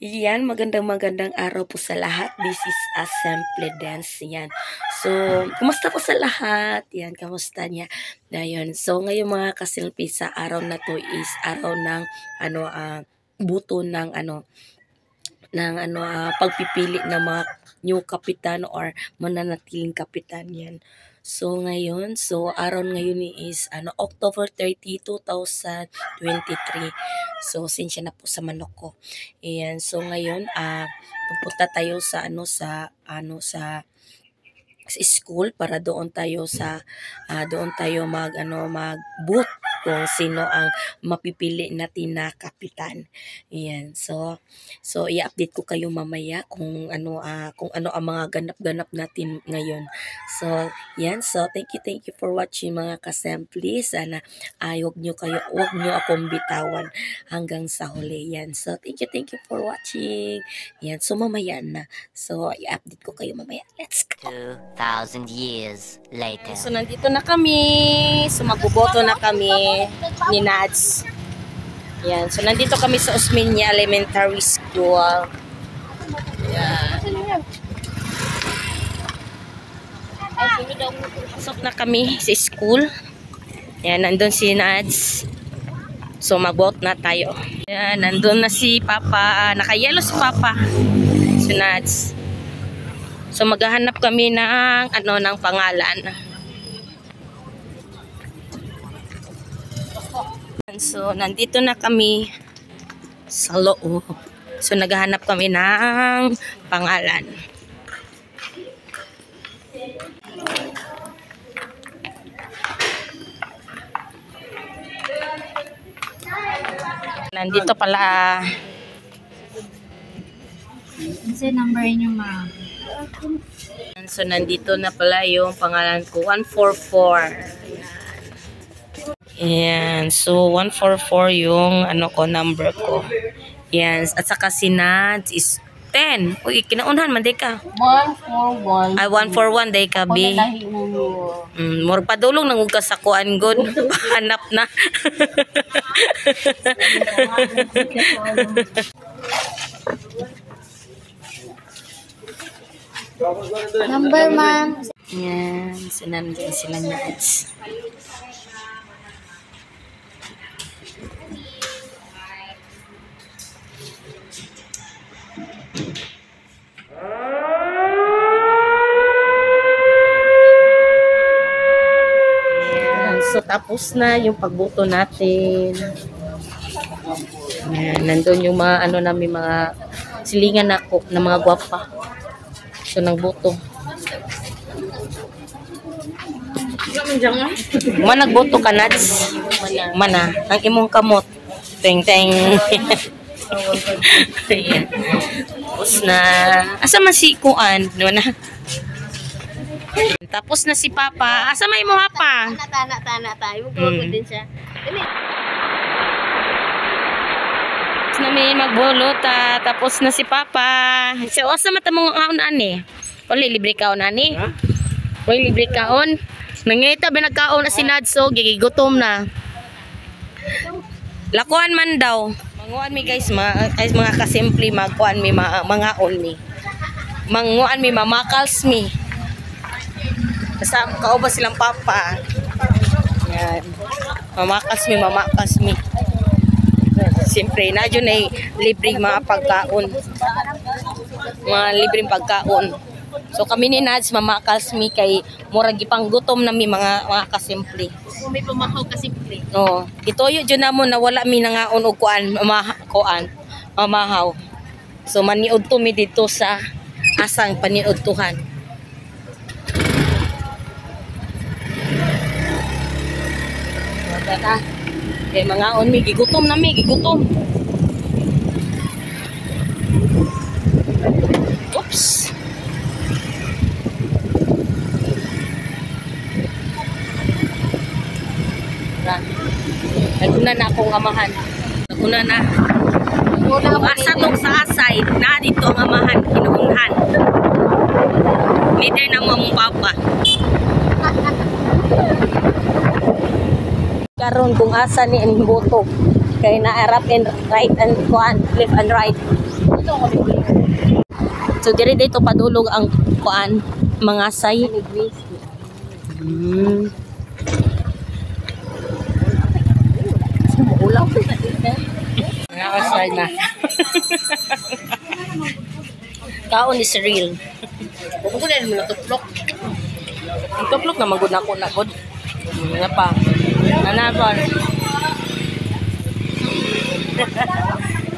Yan, magandang araw po sa lahat. This is Assembly Dance. Yan. So, kumusta po sa lahat? Yan, kamusta niya? Dayon. So, ngayon mga kasilpi sa araw na to is araw ng buto ng pagpipili ng mga new kapitan or mananatiling kapitan yan. So ngayon, araw ngayon is October 30, 2023. So sinsya na po sa manok ko. Ayan, so ngayon pupunta tayo sa sa school para doon tayo mag booth kung sino ang mapipili natin na kapitan. Ayan. So i-update ko kayo mamaya kung ano ang mga ganap-ganap natin ngayon. So, yan. So, thank you for watching mga kasempli. Sana wag nyo akong bitawan hanggang sa huli. Yan. So, thank you for watching. Yan. So, mamaya na. So, i-update ko kayo mamaya. Let's go. 2,000 years later. So, nandito na kami. So, magboboto na kami ni Nads. Yan. So, nandito kami sa Osmeña Elementary School. Yan. Pasok na kami sa school. Yan, nandun si Nads. So, mag-vote na tayo. Yan, nandun na si Papa. Naka-yellow si Papa. Si Nads. So, maghahanap kami ng ng pangalan. So, nandito na kami sa loob. So, naghahanap kami ng pangalan. Nandito pala. Kasi number niyo, ma. So, nandito na pala yung pangalan ko. 144. Ayan. So, 144 yung number ko. Yan. At saka si Nads is 10. Uy, kinaunhan man, day ka. 141. Ay, 141, day ka, B. More padulong nang ugas sa kuan, good. Hanap na. Number, ma'am. Yan. Sinandiyan sila Nads. So, tapos na yung pagboto natin. Ayan, nandun yung mga namin mga silingan ako na mga gwapa. So, nagboto. Nagboto ka, Nads? Mana. Ang imong kamot. Teng-teng. Ayan. Tapos na. Asa man si Kuan? Ano na? Tapos na si Papa. Asa may mo Papa? Tana tayo. Magbubuto din siya. Tapos namin magbulota. Tapos na si Papa. So, asa mata mong kaon ani? Wala libre kaon ani? Wala libre kaon? Nangita ba nagkaon na si Nadso? Gigigutom na. Lakuan man daw. Manguan mi guys, mga kasimple magkuan mi mga on mi. Manguan mi mamakals mi. Kasama kauba silang Papa. Yan. Mamakas mi. Siyempre, na dyan ay libreng mga pagkaon. Mga libreng pagkaon. So kami ni Nads, mamakas mi kay murag ipang gutom na mi mga kasimple. Kung may pumahaw kasimple. Oo. Itoyo dyan na mo na wala mi nangaon o mamahaw. So maniod to mi dito sa asang paniudtuhan. Wala. Kaya mga mi, gigutom na mi, gigutom. Oops. Naguna na akong amahan. Naguna na. Asa tong sa asay, na dito ang amahan, kinuunhan. Leader ng mamong Papa. Karon kung asa ni ang boto kay na left and right and kuan, left and right. So diri dito padulog ang kuan mga say. Ulam. Mga say na. Kaon ni Cyril. Kung ko na mo natuplok. Ang tuklok na magud nako na gud. Nga pa. Anapon.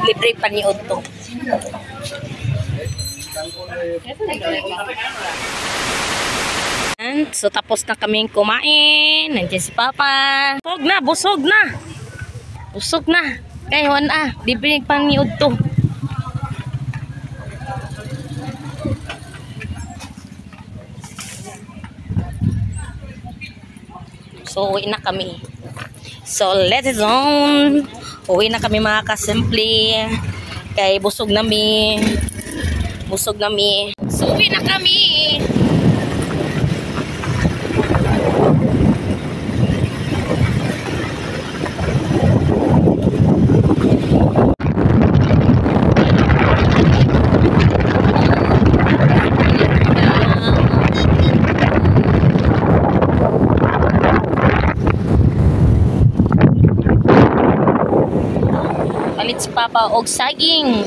Libre pa ni Otto. So tapos na kaming kumain. Nandiyan si Papa. Busog na, busog na. Busog na. Kaya wala, libre pa ni Otto. So uwi na kami. So let's on. Uwi na kami mga kasimple. Kay busog nami. Busog nami. So uwi na kami. Palit si Papa og saging.